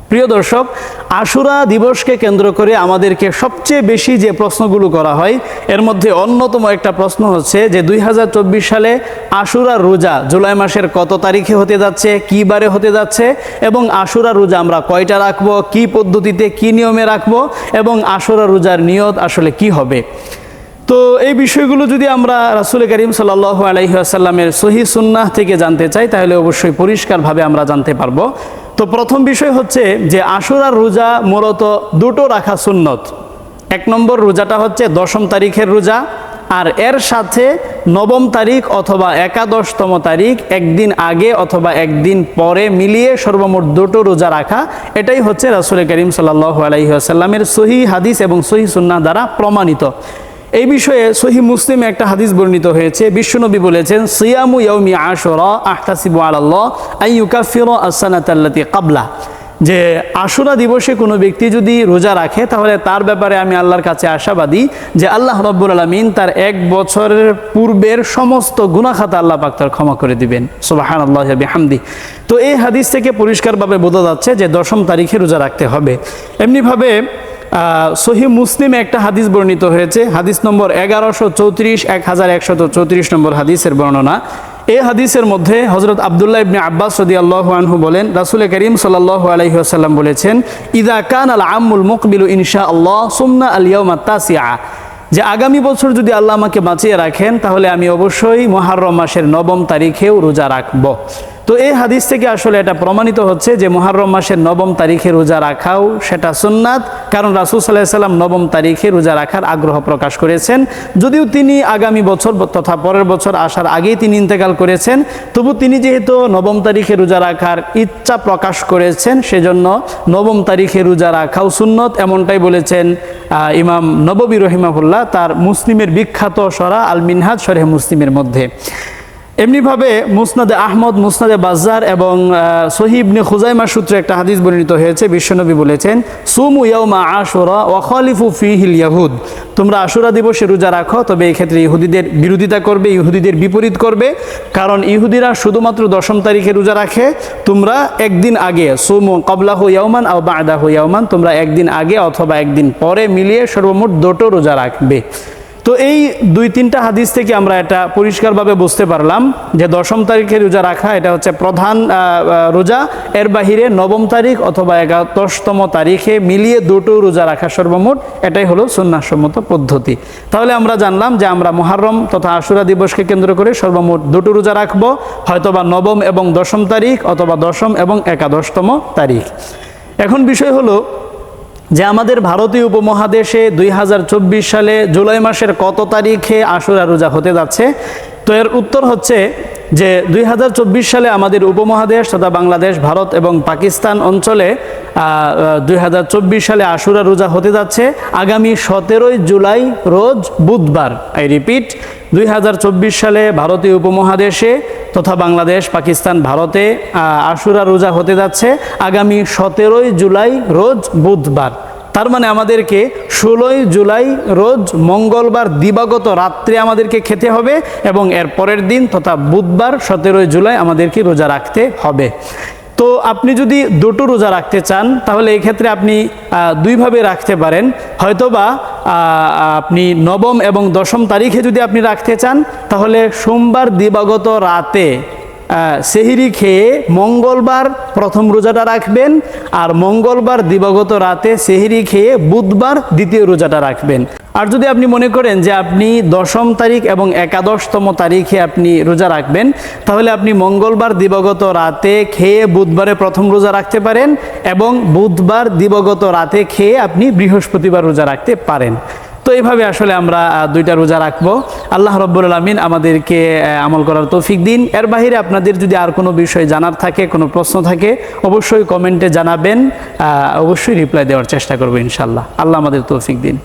প্রিয় দর্শক, আশুরা দিবসকে কেন্দ্র করে আমাদেরকে সবচেয়ে বেশি যে প্রশ্নগুলো করা হয় এর মধ্যে অন্যতম একটা প্রশ্ন হচ্ছে যে 2024 সালে আশুরা রোজা জুলাই মাসের কত তারিখে হতে যাচ্ছে, কী বারে হতে যাচ্ছে এবং আশুরা রোজা আমরা কয়টা রাখবো, কি পদ্ধতিতে কি নিয়মে রাখবো এবং আশুরা রোজার নিয়ত আসলে কি হবে। তো এই বিষয়গুলো যদি আমরা রাসূল করিম সাল্লাল্লাহু আলাইহি ওয়াসাল্লামের সহিহ সুন্নাহ থেকে জানতে চাই তাহলে অবশ্যই পরিষ্কারভাবে আমরা জানতে পারবো। তো প্রথম বিষয় হচ্ছে যে আশুরার রোজা মূলত দুটো রাখা সুন্নত। এক নম্বর রোজাটা হচ্ছে 10ম তারিখের রোজা, আর এর সাথে 9ম তারিখ অথবা 11তম তারিখ একদিন আগে অথবা একদিন পরে মিলিয়ে সর্বমোট দুটো রোজা রাখা, এটাই হচ্ছে রাসূল করিম সাল্লাল্লাহু আলাইহি ওয়াসাল্লামের সহিহ হাদিস এবং সহিহ সুন্নাহ দ্বারা প্রমাণিত। এই বিষয়ে সহিহ মুসলিমে একটা হাদিস বর্ণিত হয়েছে। বিশ্বনবী বলেছেন, সিয়ামু ইয়াউমি আশুরা আহতাসিবু আলাল্লাহ আন ইউকাফিরা আস-সানাতাল্লাতী ক্বাবলা, যে আশুরা দিবসে কোনো ব্যক্তি যদি রোজা রাখে তাহলে তার ব্যাপারে আমি আল্লাহর কাছে আশাবাদী যে আল্লাহ রাব্বুল আলামিন তার 1 বছরের পূর্বের সমস্ত গুনাহ খাতা আল্লাহ পাক তার ক্ষমা করে দিবেন। সুবহানাল্লাহি ওয়া বিহামদিহি। তো এই হাদিস থেকে পরিষ্কারভাবে বোঝা যাচ্ছে যে 10ম তারিখে রোজা রাখতে হবে। এমনিভাবে সহিহ মুসলিমে একটা হাদিস বর্ণিত হয়েছে, হাদিস নম্বর 1134 1134 নম্বর হাদিসের বর্ণনা। এই হাদিসের মধ্যে হযরত আব্দুল্লাহ ইবনে আব্বাস রাদিয়াল্লাহু আনহু বলেন, রাসূল করিম সাল্লাল্লাহু আলাইহি ওয়াসাল্লাম বলেছেন, ইযা কানাল আমুল মুকবিলু ইনশাআল্লাহ সুমনা আল ইয়াউমাত তাসিআ, যে আগামী বছর যদি আল্লাহ আমাকে বাঁচিয়ে রাখেন তাহলে আমি অবশ্যই মুহররম মাসের 9ম তারিখেও রোজা রাখব। তো এই হাদিস থেকে আসলে এটা প্রমাণিত হচ্ছে যে মুহররম মাসের 9ম তারিখে রোজা রাখাও সেটা সুন্নাত, কারণ রাসূল সাল্লাল্লাহু আলাইহি ওয়াসাল্লাম 9ম তারিখে রোজা রাখার আগ্রহ প্রকাশ করেছেন। যদিও তিনি আগামী বছর তথা পরের বছর আসার আগেই তিনি ইন্তেকাল করেছেন, তবু তিনি যেহেতু 9ম তারিখে রোজা রাখার ইচ্ছা প্রকাশ করেছেন সেজন্য 9ম তারিখে রোজা রাখাও সুন্নত, এমনটাই বলেছেন ইমাম নববী রহিমাহুল্লাহ তার মুসলিমের বিখ্যাত সরা আল মিনহাজ শরহে মুসলিমের মধ্যে। এমনিভাবে মুসনাদে আহমদ, মুসনাদে বাজ্জার এবং সহিহ ইবনে খুজাইমা সূত্রে একটা হাদিস বর্ণিত হয়েছে। বিশ্বনবী বলেছেন, সুমু ইয়াউমা আশুরা ওয়া খালিফু ফীহিল ইয়াহুদ, তোমরা আশুরা দিবসে রোজা রাখো, তবে এই ক্ষেত্রে ইহুদিদের বিরোধিতা করবে, ইহুদিদের বিপরীত করবে, কারণ ইহুদিরা শুধুমাত্র 10ম তারিখে রোজা রাখে। তোমরা একদিন আগে, সুমু ক্বাবলাহু ইয়াউমান আও বা'দাহু ইয়াউমান, তোমরা একদিন আগে অথবা একদিন পরে মিলিয়ে সর্বমোট দুটো রোজা রাখবে। তো এই 2-3টা হাদিস থেকে আমরা এটা পরিষ্কারভাবে বুঝতে পারলাম যে 10ম তারিখে রোজা রাখা এটা হচ্ছে প্রধান রোজা, এর বাহিরে 9ম তারিখ অথবা 11তম তারিখে মিলিয়ে দুটো রোজা রাখা সর্বমোট, এটাই হলো সুন্নাহসম্মত পদ্ধতি। তাহলে আমরা জানলাম যে আমরা মুহররম তথা আশুরা দিবসকে কেন্দ্র করে সর্বমোট দুটো রোজা রাখবো, হয়তোবা 9ম এবং 10ম তারিখ অথবা 10ম এবং 11তম তারিখ। এখন বিষয় হলো যে আমাদের ভারতীয় উপমহাদেশে 2024 সালে জুলাই মাসের কত তারিখে আশুরা রোজা হতে যাচ্ছে। তো এর উত্তর হচ্ছে যে 2024 সালে আমাদের উপমহাদেশ তথা বাংলাদেশ, ভারত এবং পাকিস্তান অঞ্চলে 2024 সালে আশুরা রোজা হতে যাচ্ছে আগামী 17ই জুলাই রোজ বুধবার। আই রিপিট, 2024 সালে ভারতীয় উপমহাদেশে তথা বাংলাদেশ, পাকিস্তান, ভারতে আশুরা রোজা হতে যাচ্ছে আগামী 17ই জুলাই রোজ বুধবার। তার মানে আমাদেরকে 16ই জুলাই রোজ মঙ্গলবার দিবাগত রাত্রে আমাদেরকে খেতে হবে এবং এর পরের দিন তথা বুধবার 17ই জুলাই আমাদেরকে রোজা রাখতে হবে। তো আপনি যদি দুটো রোজা রাখতে চান তাহলে এই ক্ষেত্রে আপনি দুইভাবে রাখতে পারেন। হয়তোবা আপনি 9ম এবং 10ম তারিখে যদি আপনি রাখতে চান তাহলে সোমবার দিবাগত রাতে সেহরি খেয়ে মঙ্গলবার প্রথম রোজাটা রাখবেন, আর মঙ্গলবার দিবাগত রাতে সেহরি খেয়ে বুধবার দ্বিতীয় রোজাটা রাখবেন। আর যদি আপনি মনে করেন যে আপনি 10ম তারিখ এবং 11তম তারিখে আপনি রোজা রাখবেন তাহলে আপনি মঙ্গলবার দিবাগত রাতে খেয়ে বুধবারে প্রথম রোজা রাখতে পারেন এবং বুধবার দিবাগত রাতে খেয়ে আপনি বৃহস্পতিবার রোজা রাখতে পারেন। তো এইভাবে আসলে আমরা দুইটা রোজা রাখবো। আল্লাহ রাব্বুল আলামিন আমাদেরকে আমল করার তৌফিক দিন। এর বাহিরে আপনাদের যদি আর কোনো বিষয় জানার থাকে, কোনো প্রশ্ন থাকে, অবশ্যই কমেন্টে জানাবেন, অবশ্যই রিপ্লাই দেওয়ার চেষ্টা করবো ইনশাআল্লাহ। আল্লাহ আমাদের তৌফিক দিন।